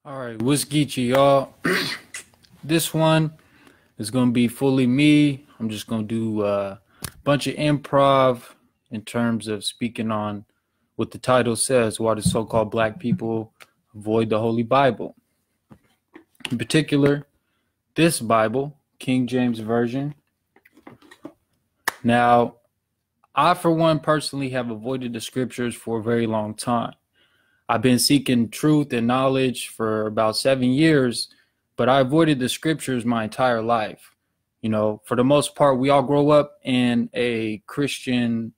All right, what's Geechee, y'all? This one is going to be fully me. I'm just going to do a bunch of improv in terms of speaking on what the title says, why the so-called black people avoid the Holy Bible. In particular, this Bible, King James Version. Now, I, for one, personally have avoided the scriptures for a very long time. I've been seeking truth and knowledge for about 7 years, but I avoided the scriptures my entire life. You know, for the most part, we all grow up in a Christian,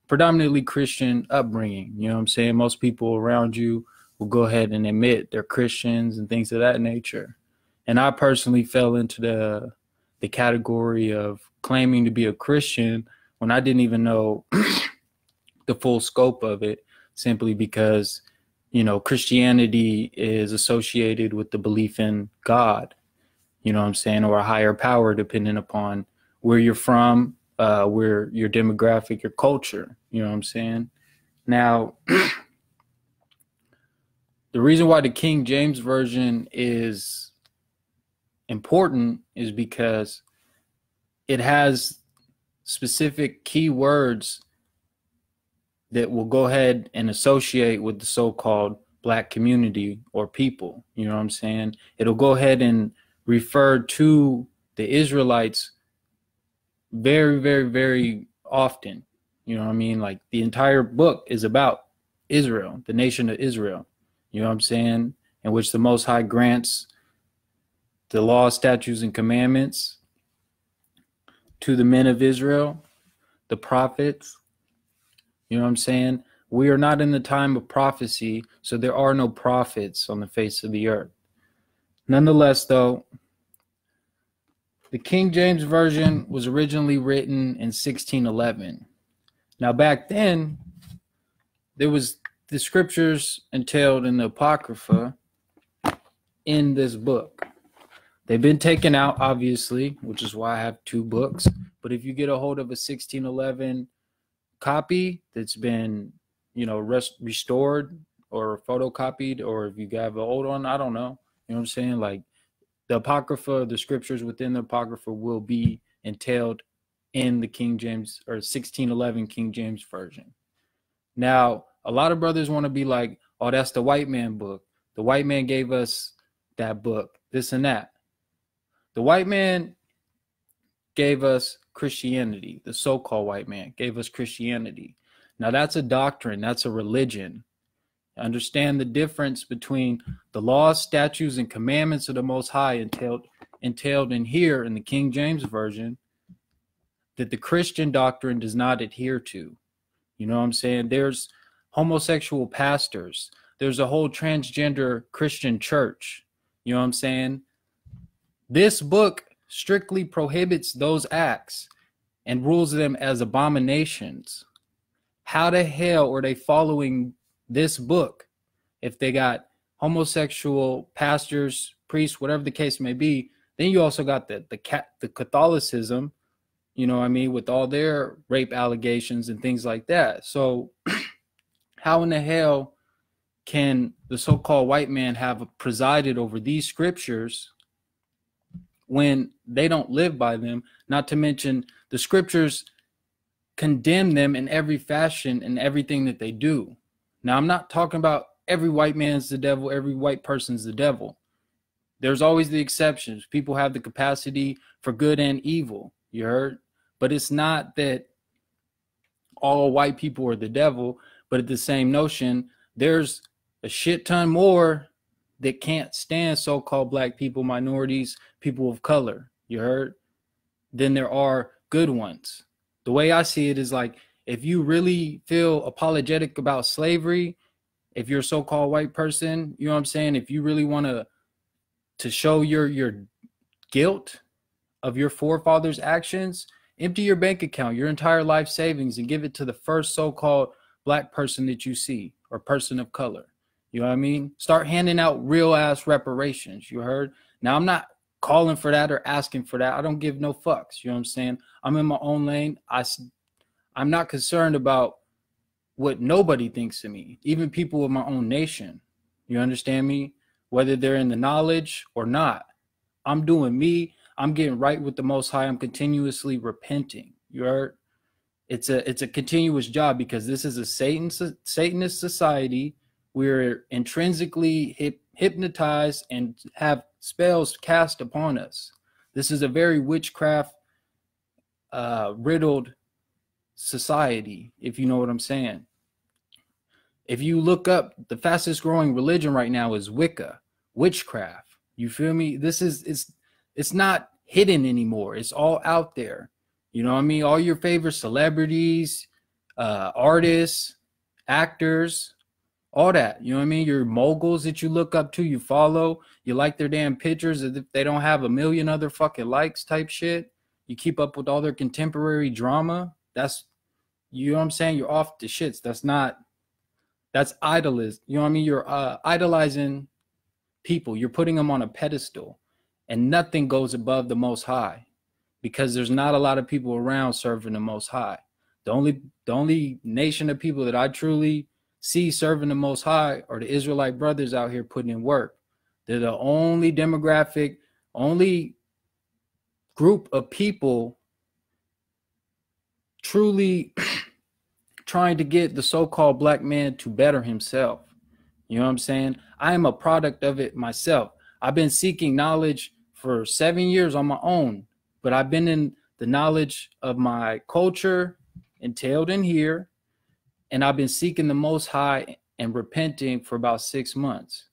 predominantly Christian upbringing. You know what I'm saying? Most people around you will go ahead and admit they're Christians and things of that nature. And I personally fell into the category of claiming to be a Christian when I didn't even know the full scope of it, simply because Christianity is associated with the belief in God, you know what I'm saying, or a higher power, depending upon where you're from, where your demographic, your culture, you know what I'm saying? Now, the reason why the King James Version is important is because it has specific key words that will go ahead and associate with the so-called black community or people, you know what I'm saying? It'll go ahead and refer to the Israelites very, very, very often, you know what I mean? Like the entire book is about Israel, the nation of Israel, you know what I'm saying? In which the Most High grants the law, statutes, and commandments to the men of Israel, the prophets. You know what I'm saying? We are not in the time of prophecy, so there are no prophets on the face of the earth. Nonetheless, though, the King James Version was originally written in 1611. Now, back then, there was the scriptures entailed in the Apocrypha in this book. They've been taken out, obviously, which is why I have two books. But if you get a hold of a 1611 copy that's been, restored or photocopied, or if you have an old one, I don't know. You know what I'm saying? Like the Apocrypha, the scriptures within the Apocrypha will be entailed in the King James or 1611 King James Version. Now, a lot of brothers want to be like, oh, that's the white man book. The white man gave us that book, this and that. The white man gave us Christianity. The so-called white man gave us Christianity. Now that's a doctrine. That's a religion. Understand the difference between the laws, statutes, and commandments of the Most High entailed in here in the King James Version that the Christian doctrine does not adhere to. You know what I'm saying? There's homosexual pastors. There's a whole transgender Christian church. You know what I'm saying? This book strictly prohibits those acts and rules them as abominations. How the hell are they following this book if they got homosexual pastors, priests, whatever the case may be? Then you also got the Catholicism, you know what I mean, with all their rape allegations and things like that. So how in the hell can the so-called white man have presided over these scriptures when they don't live by them? Not to mention the scriptures condemn them in every fashion and everything that they do. Now, I'm not talking about every white man's the devil, every white person's the devil. There's always the exceptions. People have the capacity for good and evil, you heard? But it's not that all white people are the devil, but at the same notion, there's a shit ton more that can't stand so-called black people, minorities, people of color, you heard? Then there are good ones. The way I see it is like, if you really feel apologetic about slavery, if you're a so-called white person, you know what I'm saying? If you really want to show your guilt of your forefathers' actions, empty your bank account, your entire life savings, and give it to the first so-called black person that you see, or person of color. You know what I mean? Start handing out real ass reparations. You heard? Now, I'm not calling for that or asking for that. I don't give no fucks. You know what I'm saying? I'm in my own lane. I'm not concerned about what nobody thinks of me, even people of my own nation. You understand me? whether they're in the knowledge or not. I'm doing me. I'm getting right with the Most High. I'm continuously repenting. You heard? It's a continuous job, because this is a Satanist society. We're intrinsically hypnotized and have spells cast upon us. This is a very witchcraft riddled society, if you know what I'm saying. If you look up, the fastest growing religion right now is Wicca, witchcraft. You feel me? This is it's not hidden anymore. It's all out there. You know what I mean? All your favorite celebrities, artists, actors, all that. You know what I mean? Your moguls that you look up to, you follow, you like their damn pictures as if they don't have a million other fucking likes type shit. You keep up with all their contemporary drama. That's, you know what I'm saying? You're off the shits. That's idolist. You know what I mean? You're idolizing people. You're putting them on a pedestal, and nothing goes above the Most High, because there's not a lot of people around serving the Most High. The only nation of people that I truly see serving the Most High are the Israelite brothers out here putting in work. They're the only demographic, only group of people truly trying to get the so-called black man to better himself. You know what I'm saying? I am a product of it myself. I've been seeking knowledge for 7 years on my own, but I've been in the knowledge of my culture entailed in here, and I've been seeking the Most High and repenting for about 6 months.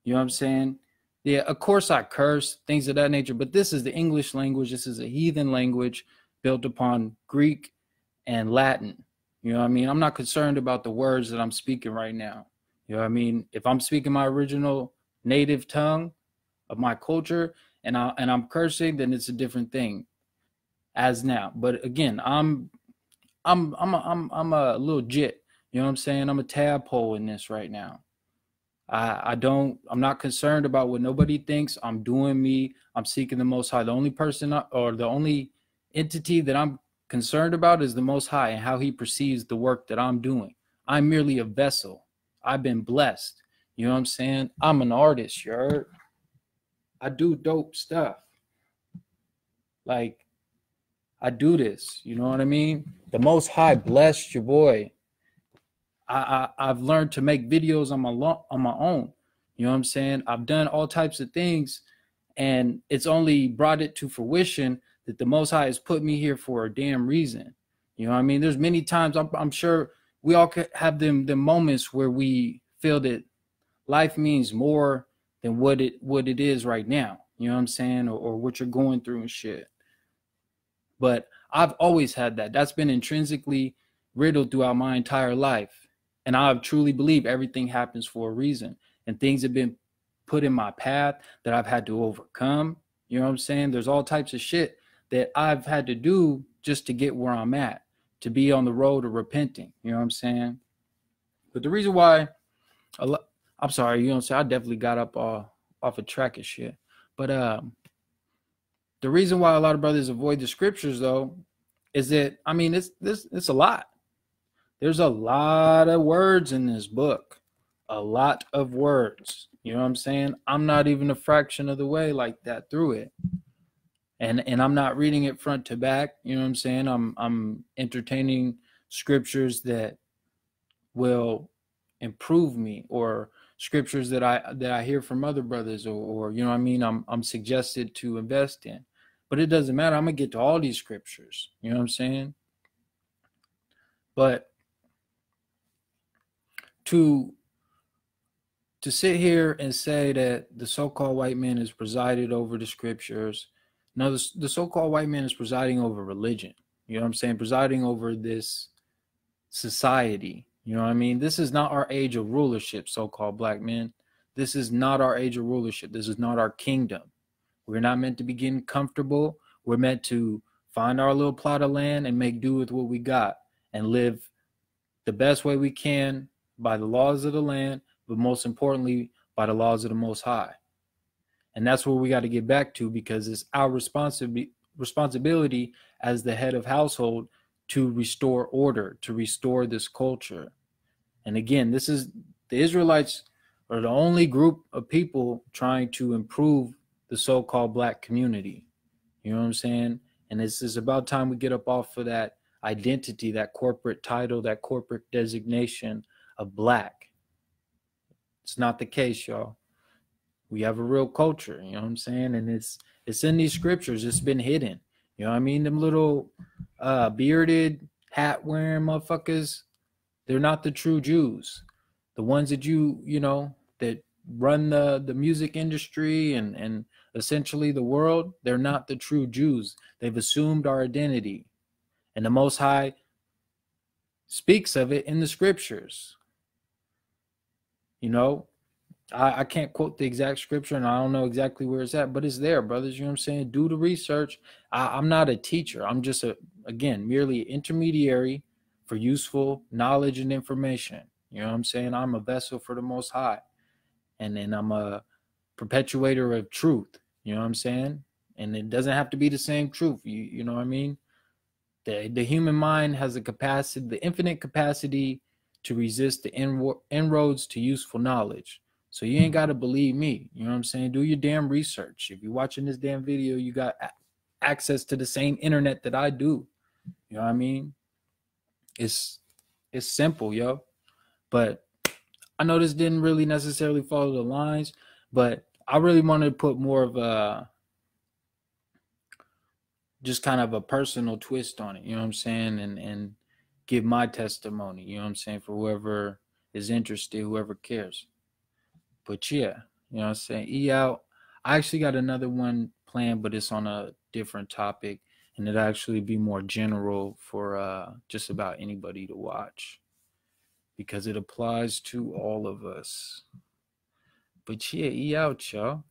You know what I'm saying? Yeah, of course I curse, things of that nature, but this is the English language. This is a heathen language built upon Greek and Latin. You know what I mean? I'm not concerned about the words that I'm speaking right now. You know what I mean? If I'm speaking my original native tongue of my culture and I'm cursing, then it's a different thing as now. But again, I'm a little jit. You know what I'm saying? I'm a tadpole in this right now. I'm not concerned about what nobody thinks. I'm doing me. I'm seeking the Most High. The only person or the only entity that I'm concerned about is the Most High and how he perceives the work that I'm doing. I'm merely a vessel. I've been blessed. You know what I'm saying? I'm an artist, you heard? I do dope stuff. Like, I do this. You know what I mean? The Most High blessed your boy. I've learned to make videos on my own. You know what I'm saying? I've done all types of things, and it's only brought it to fruition that the Most High has put me here for a damn reason. You know what I mean? There's many times I'm sure we all could have them moments where we feel that life means more than what it is right now. You know what I'm saying? Or what you're going through and shit. But I've always had that. That's been intrinsically riddled throughout my entire life. And I truly believe everything happens for a reason. And things have been put in my path that I've had to overcome. You know what I'm saying? There's all types of shit that I've had to do just to get where I'm at, to be on the road of repenting. You know what I'm saying? But the reason why, I'm sorry, you know what I'm saying? I definitely got up off a track of shit. But the reason why a lot of brothers avoid the scriptures, though, is that, I mean, it's a lot. There's a lot of words in this book. A lot of words. You know what I'm saying? I'm not even a fraction of the way like that through it. And I'm not reading it front to back. You know what I'm saying? I'm entertaining scriptures that will improve me, or scriptures that I hear from other brothers, or you know what I mean, I'm suggested to invest in. But it doesn't matter. I'm gonna get to all these scriptures. You know what I'm saying? But to sit here and say that the so-called white man has presided over the scriptures, no, the so-called white man is presiding over religion. You know what I'm saying? Presiding over this society. You know what I mean? This is not our age of rulership, so-called black men. This is not our age of rulership. This is not our kingdom. We're not meant to be getting comfortable. We're meant to find our little plot of land and make do with what we got and live the best way we can by the laws of the land, but most importantly, by the laws of the Most High. And that's where we got to get back to, because it's our responsibility as the head of household to restore order, to restore this culture. And again, this is the Israelites are the only group of people trying to improve the so-called black community. You know what I'm saying? And it's about time we get up off of that identity, that corporate title, that corporate designation of black. It's not the case, y'all. We have a real culture, you know what I'm saying? And it's in these scriptures. It's been hidden. You know what I mean? Them little bearded, hat wearing motherfuckers, they're not the true Jews. The ones that you know, that run the music industry and essentially the world, they're not the true Jews. They've assumed our identity. And the Most High speaks of it in the scriptures. You know, I can't quote the exact scripture and I don't know exactly where it's at, but it's there, brothers. You know what I'm saying? Do the research. I'm not a teacher. I'm just again, merely intermediary for useful knowledge and information. You know what I'm saying? I'm a vessel for the Most High. And then I'm a perpetuator of truth. You know what I'm saying? And it doesn't have to be the same truth. You know what I mean? The human mind has the capacity, the infinite capacity to resist the inroads to useful knowledge. So you ain't got to believe me. You know what I'm saying? Do your damn research. If you're watching this damn video, you got access to the same internet that I do. You know what I mean? It's simple, yo. But I know this didn't really necessarily follow the lines, but I really wanted to put more of a just kind of a personal twist on it, you know what I'm saying? And give my testimony, you know what I'm saying, for whoever is interested, whoever cares. But yeah, you know what I'm saying? E out. I actually got another one planned, but it's on a different topic, and it'll actually be more general for just about anybody to watch because it applies to all of us. But yeah, E out, y'all.